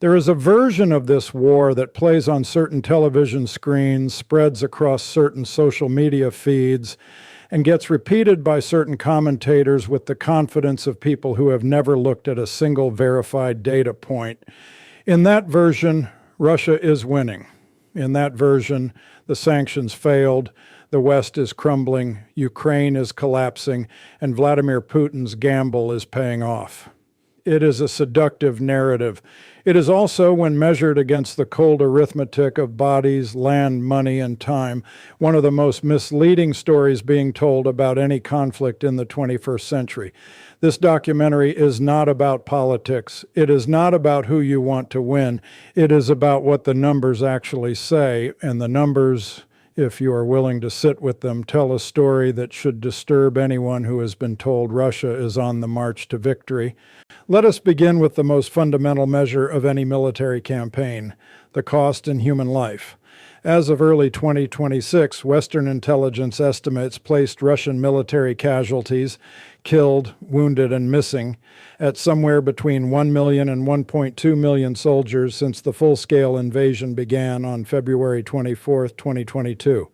There is a version of this war that plays on certain television screens, spreads across certain social media feeds, and gets repeated by certain commentators with the confidence of people who have never looked at a single verified data point. In that version, Russia is winning. In that version, the sanctions failed, the West is crumbling, Ukraine is collapsing, and Vladimir Putin's gamble is paying off. It is a seductive narrative. It is also, when measured against the cold arithmetic of bodies, land, money, and time, one of the most misleading stories being told about any conflict in the 21st century. This documentary is not about politics. It is not about who you want to win. It is about what the numbers actually say, and the numbers, if you are willing to sit with them, tell a story that should disturb anyone who has been told Russia is on the march to victory. Let us begin with the most fundamental measure of any military campaign, the cost in human life. As of early 2026, Western intelligence estimates placed Russian military casualties, killed, wounded, and missing, at somewhere between 1 million and 1.2 million soldiers since the full-scale invasion began on February 24, 2022.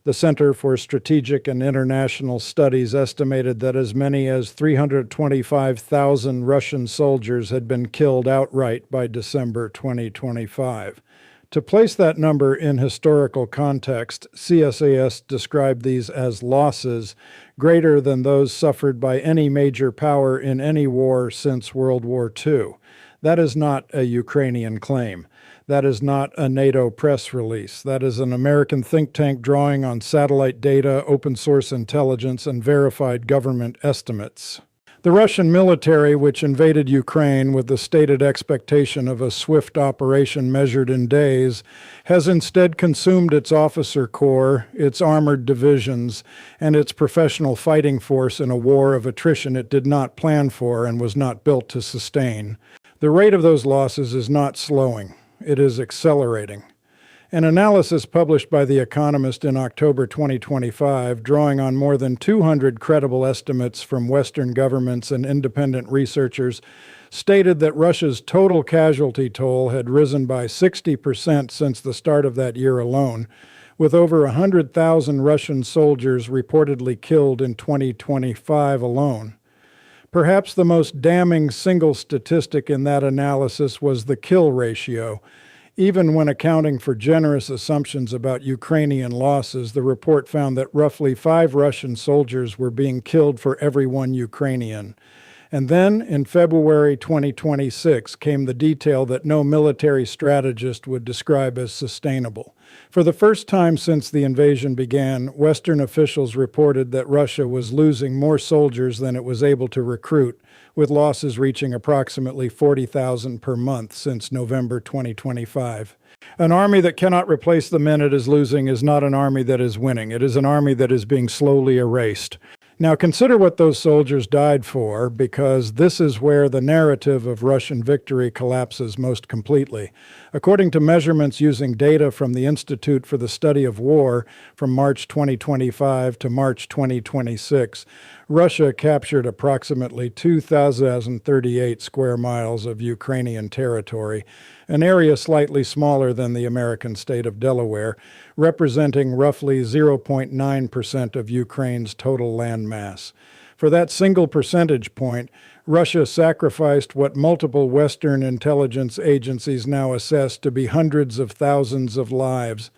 The Center for Strategic and International Studies estimated that as many as 325,000 Russian soldiers had been killed outright by December 2025. To place that number in historical context, CSAS described these as losses greater than those suffered by any major power in any war since World War II. That is not a Ukrainian claim. That is not a NATO press release. That is an American think tank drawing on satellite data, open source intelligence, and verified government estimates. The Russian military, which invaded Ukraine with the stated expectation of a swift operation measured in days, has instead consumed its officer corps, its armored divisions, and its professional fighting force in a war of attrition it did not plan for and was not built to sustain. The rate of those losses is not slowing. It is accelerating. An analysis published by The Economist in October 2025, drawing on more than 200 credible estimates from Western governments and independent researchers, stated that Russia's total casualty toll had risen by 60% since the start of that year alone, with over 100,000 Russian soldiers reportedly killed in 2025 alone. Perhaps the most damning single statistic in that analysis was the kill ratio. Even when accounting for generous assumptions about Ukrainian losses, the report found that roughly 5 Russian soldiers were being killed for every 1 Ukrainian. And then, in February 2026, came the detail that no military strategist would describe as sustainable. For the first time since the invasion began, Western officials reported that Russia was losing more soldiers than it was able to recruit, with losses reaching approximately 40,000 per month since November 2025. An army that cannot replace the men it is losing is not an army that is winning. It is an army that is being slowly erased. Now consider what those soldiers died for, because this is where the narrative of Russian victory collapses most completely. According to measurements using data from the Institute for the Study of War from March 2025 to March 2026, Russia captured approximately 2,038 square miles of Ukrainian territory, an area slightly smaller than the American state of Delaware, representing roughly 0.9% of Ukraine's total land mass. For that single percentage point, Russia sacrificed what multiple Western intelligence agencies now assess to be hundreds of thousands of lives.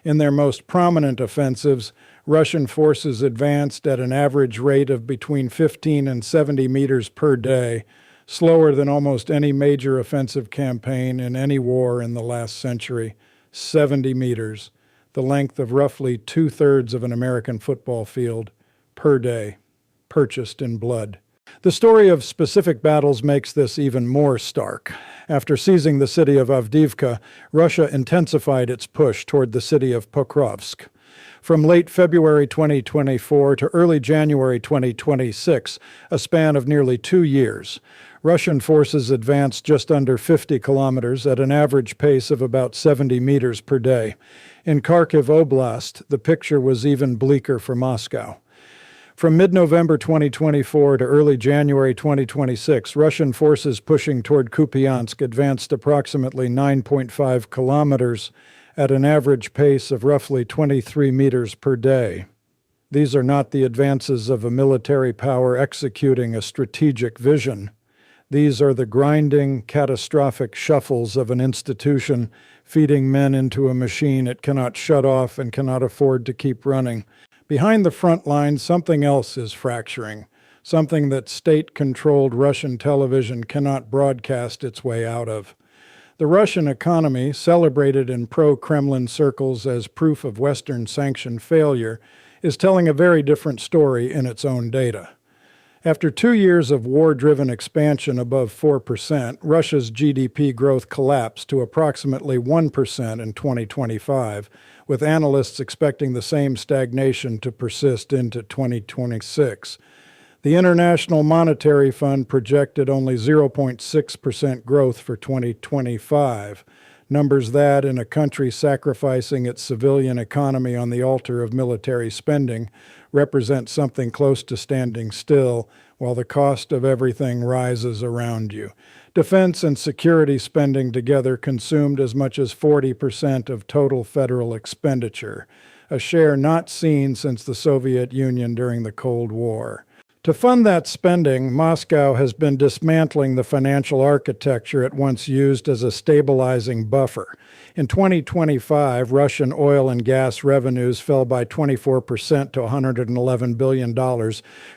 In their most prominent offensives, Russian forces advanced at an average rate of between 15 and 70 meters per day, slower than almost any major offensive campaign in any war in the last century. 70 meters, the length of roughly 2/3 of an American football field, per day, purchased in blood. The story of specific battles makes this even more stark. After seizing the city of Avdiivka, Russia intensified its push toward the city of Pokrovsk. From late February 2024 to early January 2026, a span of nearly 2 years, Russian forces advanced just under 50 kilometers at an average pace of about 70 meters per day. In Kharkiv Oblast, the picture was even bleaker for Moscow. From mid-November 2024 to early January 2026, Russian forces pushing toward Kupiansk advanced approximately 9.5 kilometers at an average pace of roughly 23 meters per day. These are not the advances of a military power executing a strategic vision. These are the grinding, catastrophic shuffles of an institution feeding men into a machine it cannot shut off and cannot afford to keep running. Behind the front lines, something else is fracturing, something that state-controlled Russian television cannot broadcast its way out of. The Russian economy, celebrated in pro-Kremlin circles as proof of Western sanctioned failure, is telling a very different story in its own data. After 2 years of war-driven expansion above 4%, Russia's GDP growth collapsed to approximately 1% in 2025, with analysts expecting the same stagnation to persist into 2026. The International Monetary Fund projected only 0.6% growth for 2025, numbers that, in a country sacrificing its civilian economy on the altar of military spending, represent something close to standing still while the cost of everything rises around you. Defense and security spending together consumed as much as 40% of total federal expenditure, a share not seen since the Soviet Union during the Cold War. To fund that spending, Moscow has been dismantling the financial architecture it once used as a stabilizing buffer. In 2025, Russian oil and gas revenues fell by 24% to $111 billion,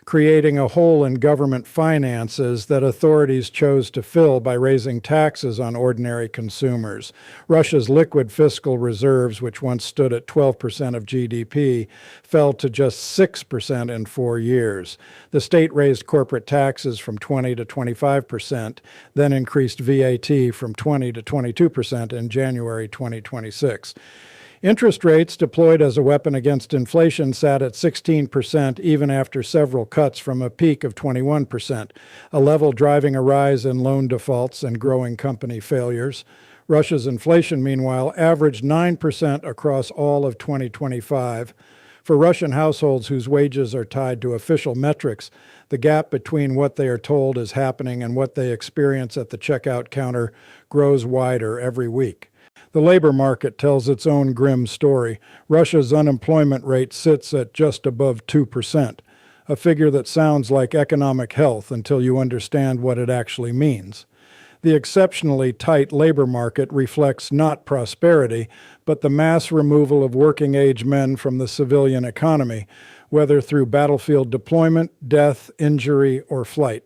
creating a hole in government finances that authorities chose to fill by raising taxes on ordinary consumers. Russia's liquid fiscal reserves, which once stood at 12% of GDP, fell to just 6% in 4 years. The state raised corporate taxes from 20 to 25%, then increased VAT from 20 to 22% in January 2026. Interest rates, deployed as a weapon against inflation, sat at 16% even after several cuts from a peak of 21%, a level driving a rise in loan defaults and growing company failures. Russia's inflation, meanwhile, averaged 9% across all of 2025. For Russian households whose wages are tied to official metrics, the gap between what they are told is happening and what they experience at the checkout counter grows wider every week. The labor market tells its own grim story. Russia's unemployment rate sits at just above 2%, a figure that sounds like economic health until you understand what it actually means. The exceptionally tight labor market reflects not prosperity, but the mass removal of working-age men from the civilian economy, whether through battlefield deployment, death, injury, or flight.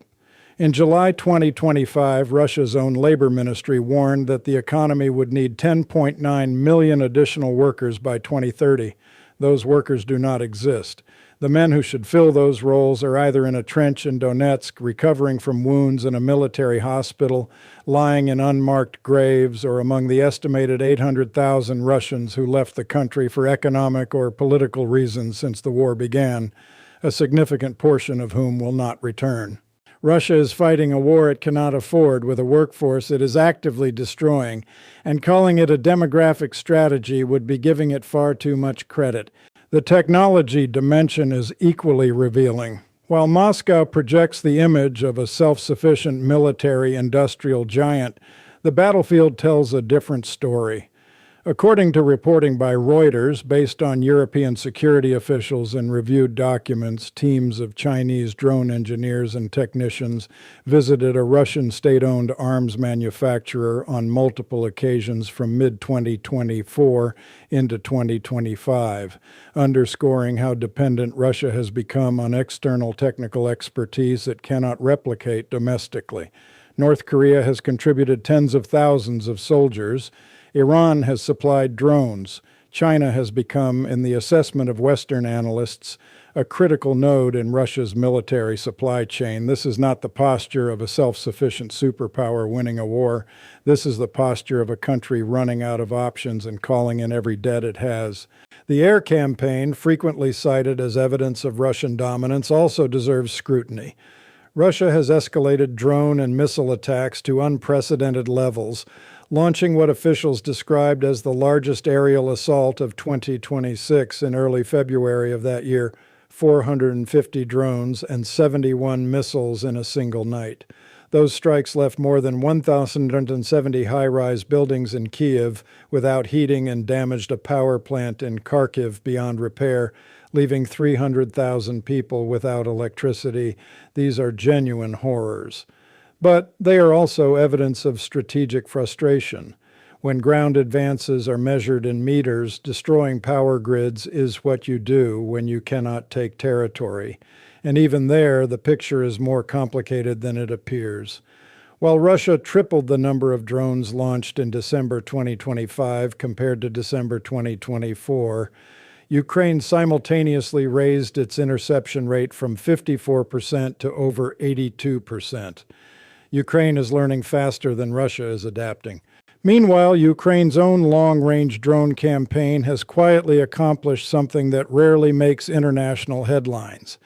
In July 2025, Russia's own labor ministry warned that the economy would need 10.9 million additional workers by 2030. Those workers do not exist. The men who should fill those roles are either in a trench in Donetsk, recovering from wounds in a military hospital, lying in unmarked graves, or among the estimated 800,000 Russians who left the country for economic or political reasons since the war began, a significant portion of whom will not return. Russia is fighting a war it cannot afford with a workforce it is actively destroying, and calling it a demographic strategy would be giving it far too much credit. The technology dimension is equally revealing. While Moscow projects the image of a self-sufficient military industrial giant, the battlefield tells a different story. According to reporting by Reuters, based on European security officials and reviewed documents, teams of Chinese drone engineers and technicians visited a Russian state-owned arms manufacturer on multiple occasions from mid-2024 into 2025, underscoring how dependent Russia has become on external technical expertise it cannot replicate domestically. North Korea has contributed tens of thousands of soldiers. Iran has supplied drones. China has become, in the assessment of Western analysts, a critical node in Russia's military supply chain. This is not the posture of a self-sufficient superpower winning a war. This is the posture of a country running out of options and calling in every debt it has. The air campaign, frequently cited as evidence of Russian dominance, also deserves scrutiny. Russia has escalated drone and missile attacks to unprecedented levels, launching what officials described as the largest aerial assault of 2026 in early February of that year, 450 drones, and 71 missiles in a single night. Those strikes left more than 1,170 high-rise buildings in Kyiv without heating and damaged a power plant in Kharkiv beyond repair, leaving 300,000 people without electricity. These are genuine horrors. But they are also evidence of strategic frustration. When ground advances are measured in meters, destroying power grids is what you do when you cannot take territory. And even there, the picture is more complicated than it appears. While Russia tripled the number of drones launched in December 2025 compared to December 2024, Ukraine simultaneously raised its interception rate from 54% to over 82%. Ukraine is learning faster than Russia is adapting. Meanwhile, Ukraine's own long-range drone campaign has quietly accomplished something that rarely makes international headlines.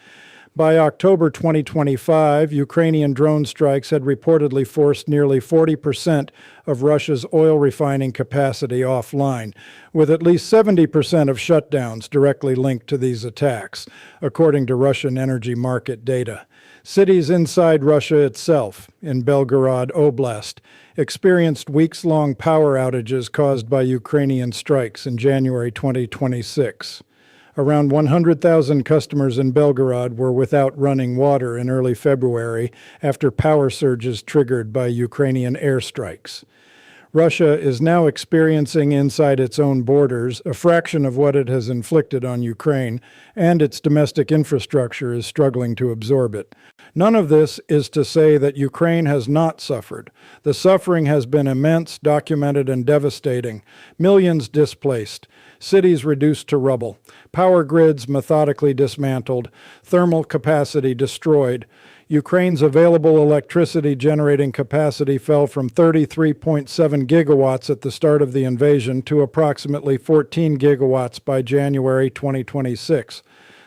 By October 2025, Ukrainian drone strikes had reportedly forced nearly 40% of Russia's oil refining capacity offline, with at least 70% of shutdowns directly linked to these attacks, according to Russian energy market data. Cities inside Russia itself, in Belgorod Oblast, experienced weeks-long power outages caused by Ukrainian strikes in January 2026. Around 100,000 customers in Belgorod were without running water in early February after power surges triggered by Ukrainian airstrikes. Russia is now experiencing inside its own borders a fraction of what it has inflicted on Ukraine, and its domestic infrastructure is struggling to absorb it. None of this is to say that Ukraine has not suffered. The suffering has been immense, documented, and devastating. Millions displaced, cities reduced to rubble, power grids methodically dismantled, thermal capacity destroyed. Ukraine's available electricity generating capacity fell from 33.7 gigawatts at the start of the invasion to approximately 14 gigawatts by January 2026.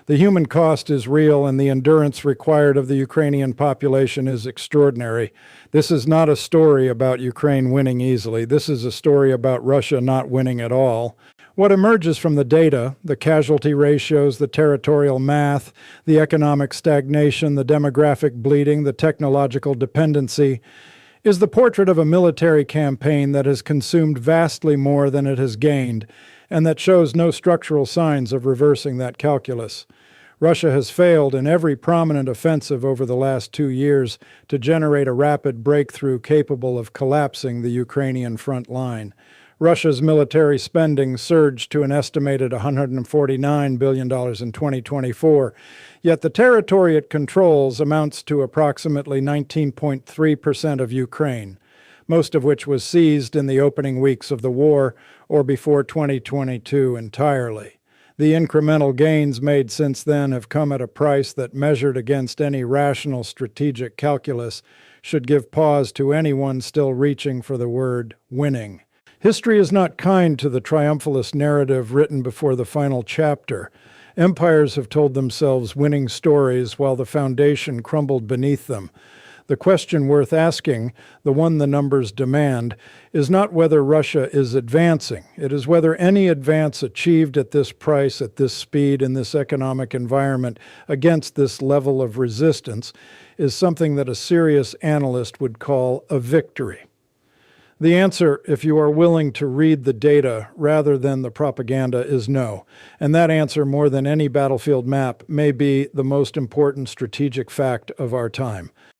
The human cost is real, and the endurance required of the Ukrainian population is extraordinary. This is not a story about Ukraine winning easily. This is a story about Russia not winning at all. What emerges from the data, the casualty ratios, the territorial math, the economic stagnation, the demographic bleeding, the technological dependency, is the portrait of a military campaign that has consumed vastly more than it has gained, and that shows no structural signs of reversing that calculus. Russia has failed in every prominent offensive over the last 2 years to generate a rapid breakthrough capable of collapsing the Ukrainian front line. Russia's military spending surged to an estimated $149 billion in 2024, yet the territory it controls amounts to approximately 19.3% of Ukraine, most of which was seized in the opening weeks of the war or before 2022 entirely. The incremental gains made since then have come at a price that, measured against any rational strategic calculus, should give pause to anyone still reaching for the word winning. History is not kind to the triumphalist narrative written before the final chapter. Empires have told themselves winning stories while the foundation crumbled beneath them. The question worth asking, the one the numbers demand, is not whether Russia is advancing. It is whether any advance achieved at this price, at this speed, in this economic environment, against this level of resistance, is something that a serious analyst would call a victory. The answer, if you are willing to read the data rather than the propaganda, is no. And that answer, more than any battlefield map, may be the most important strategic fact of our time.